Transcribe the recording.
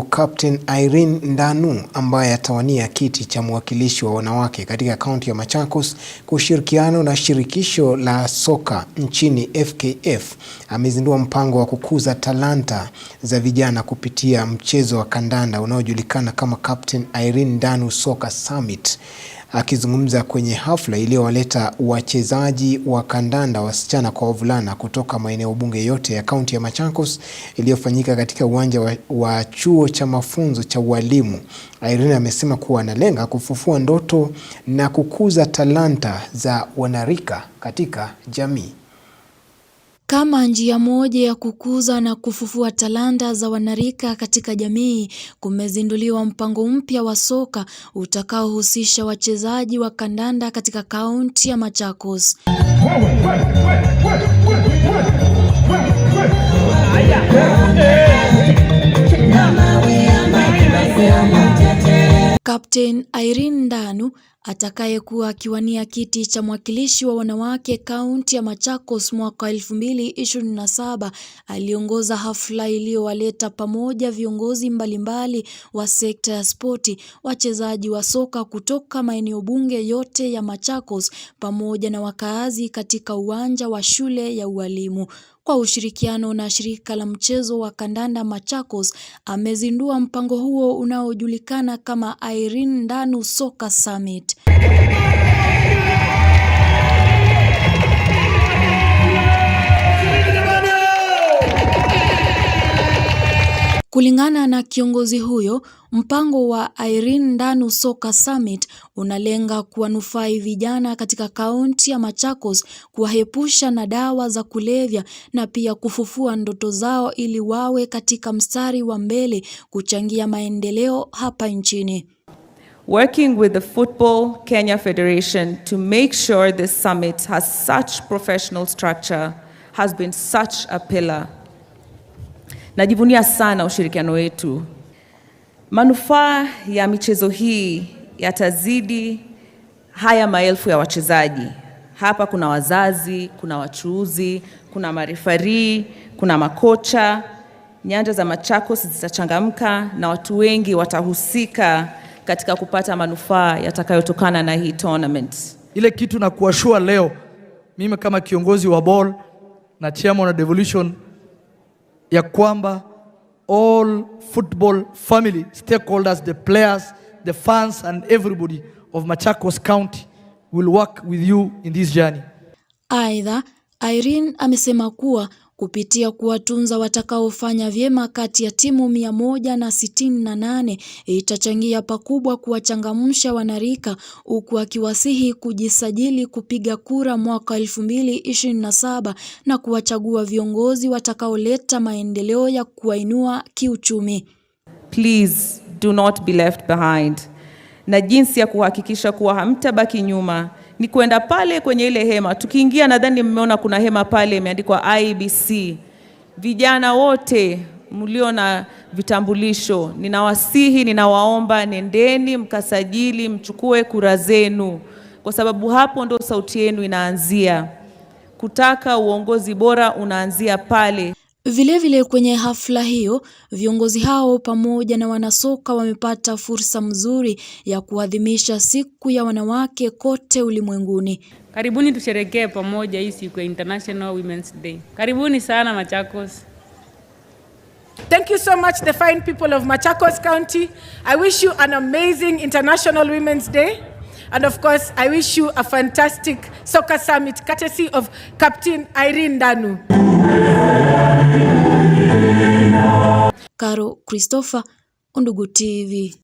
Captain Irene Ndanu ambaye atawania kiti cha mwakilishi wa wanawake katika kaunti ya Machakos kwa ushirikiano na shirikisho la soka nchini FKF amezindua mpango wa kukuza talanta za vijana kupitia mchezo wa kandanda unaojulikana kama Captain Irene Ndanu Soccer Summit. Akizungumza kwenye hafla iliyowaleta wachezaji wa kandanda wasichana kwa wavulana kutoka maeneo bunge yote ya kaunti ya Machakos iliyofanyika katika uwanja wa chuo cha mafunzo cha ualimu, Irene amesema kuwa analenga kufufua ndoto na kukuza talanta za wanarika katika jamii. Kama njia moja ya kukuza na kufufua talanta za wanarika katika jamii, kumezinduliwa mpango mpya wa soka utakaohusisha wachezaji wa kandanda katika kaunti ya Machakos. Captain Irene Ndanu atakayekuwa akiwania kiti cha mwakilishi wa wanawake kaunti ya Machakos mwaka 2027 aliongoza hafla iliyowaleta pamoja viongozi mbalimbali wa sekta ya spoti, wachezaji wa soka kutoka maeneo bunge yote ya Machakos pamoja na wakaazi katika uwanja wa shule ya ualimu. Kwa ushirikiano na shirika la mchezo wa kandanda Machakos, amezindua mpango huo unaojulikana kama Irene Ndanu Soccer Summit. Kulingana na kiongozi huyo, mpango wa Irene Ndanu Soccer Summit unalenga kuwanufai vijana katika kaunti ya Machakos, kuwaepusha na dawa za kulevya na pia kufufua ndoto zao ili wawe katika mstari wa mbele kuchangia maendeleo hapa nchini. Working with the Football Kenya Federation to make sure this summit has such professional structure has been such a pillar. Najivunia sana ushirikiano wetu. Manufaa ya michezo hii yatazidi haya maelfu ya wachezaji. Hapa kuna wazazi, kuna wachuuzi, kuna marefari, kuna makocha. Nyanja za Machakos zitachangamka na watu wengi watahusika katika kupata manufaa yatakayotokana na hii tournament. Ile kitu na kuashua leo, mimi kama kiongozi wa ball na chairman wa devolution, ya kwamba all football family stakeholders, the players, the fans and everybody of Machakos County will work with you in this journey. Aidha, Irene amesema kuwa kupitia kuwatunza watakaofanya vyema kati ya timu 168 itachangia pakubwa kuwachangamsha wanarika, huku akiwasihi kujisajili kupiga kura mwaka 2027 na kuwachagua viongozi watakaoleta maendeleo ya kuwainua kiuchumi. Please do not be left behind. Na jinsi ya kuhakikisha kuwa hamtabaki nyuma ni kwenda pale kwenye ile hema. Tukiingia, nadhani mmeona kuna hema pale imeandikwa IEBC. Vijana wote mlio na vitambulisho, ninawasihi, ninawaomba nendeni mkasajili, mchukue kura zenu, kwa sababu hapo ndo sauti yenu inaanzia. Kutaka uongozi bora unaanzia pale. Vilevile kwenye hafla hiyo, viongozi hao pamoja na wanasoka wamepata fursa mzuri ya kuadhimisha siku ya wanawake kote ulimwenguni. Karibuni tusherekee pamoja hii siku ya International Women's Day. Karibuni sana Machakos. Thank you so much, the fine people of Machakos County. I wish you an amazing International Women's Day. And of course, I wish you a fantastic soccer summit courtesy of Captain Irene Ndanu. Caro Christopher, Undugu TV.